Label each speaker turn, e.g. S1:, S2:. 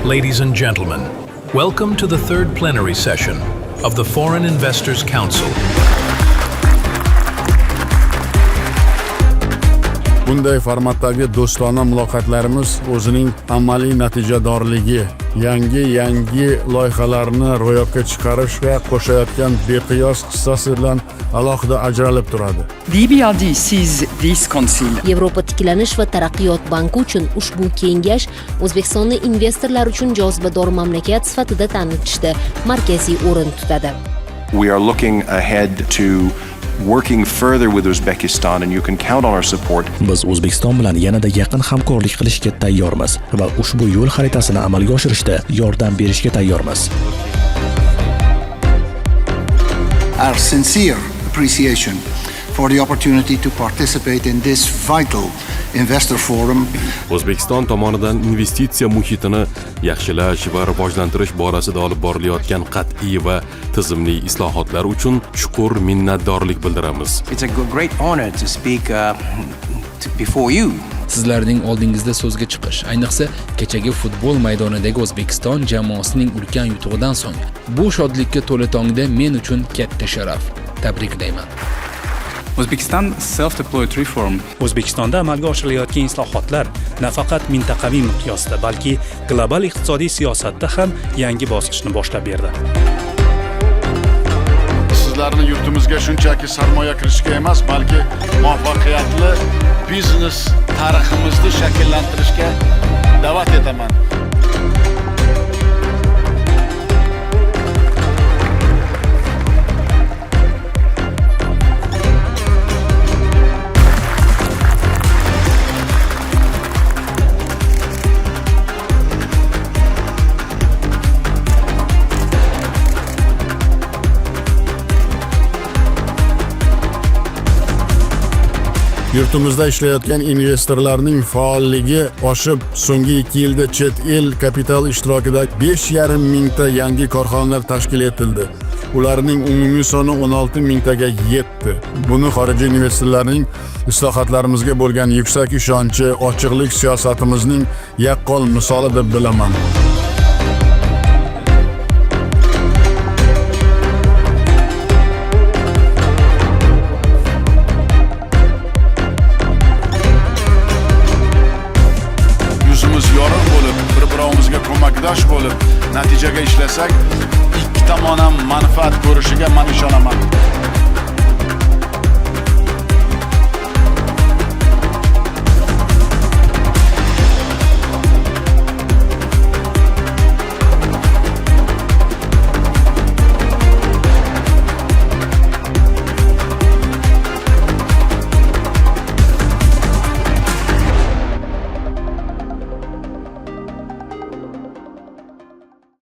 S1: Ladies and gentlemen, welcome to the third plenary session of the Foreign Investors Council.
S2: Bunday formatdagi do'stona muloqotlarimiz o'zining amaliy natijadorligi, yangi loyihalarni ro'yobga chiqarish va qo'shayotgan beqiyos hissasi bilan alohida ajralib turadi.
S3: The EBRD sees this council
S4: Yevropa tiklanish va taraqqiyot banki uchun ushbu kengash O'zbekistonni investorlar uchun jozibador mamlakat sifatida tanitishda markaziy o'rin tutadi.
S5: We are looking ahead to working further with Uzbekistan and you can count on our support.
S6: Biz O'zbekiston bilan yanada yaqin hamkorlik qilishga tayyormiz va ushbu yo'l xaritasini amalga oshirishda yordam berishga tayyormiz.
S7: Our sincere appreciation for the opportunity to participate in this vital investor forum.
S8: O'zbekiston tomonidan investitsiya muhitini yaxshilash va rivojlantirish borasida olib borilayotgan qat'iy va tizimli islohotlar uchun chuqur minnatdorlik bildiramiz.
S9: It's a great honor to speak before you.
S10: Sizlarning oldingizda so'zga chiqish, ayniqsa kechagi futbol maydonidagi O'zbekiston jamoasining ulkan yutug'idan so'ng bu shodlikka to'la tongda men uchun katta sharaf. Tabriklayman.
S11: O'zbekiston self-deployed reform.
S12: O'zbekistonda amalga oshirilayotgan islohotlar nafaqat mintaqaviy miqyosda, balki global iqtisodiy siyosatda ham yangi bosqichni boshlab berdi.
S2: Sizlarni yurtimizga shunchaki sarmoya kirishga emas, balki muvaffaqiyatli biznes tariximizni shakllantirishga da'vat etaman. Yurtimizda ishlayotgan investorlarning faolligi oshib, so'nggi 2 yilda chet el kapital ishtirokida 5,5 mingta yangi korxonalar tashkil etildi. Ularning umumiy soni 16 mingtaga yetdi. Buni xorijiy investorlarning islohotlarimizga bo'lgan yuksak ishonchi, ochiqlik siyosatimizning yaqqol misoli deb bilaman. Yorug' bo'lib, bir-birimizga ko'makdosh bo'lib, natijaga ishlasak, ikki tomon ham manfaat ko'rishiga men ishonaman.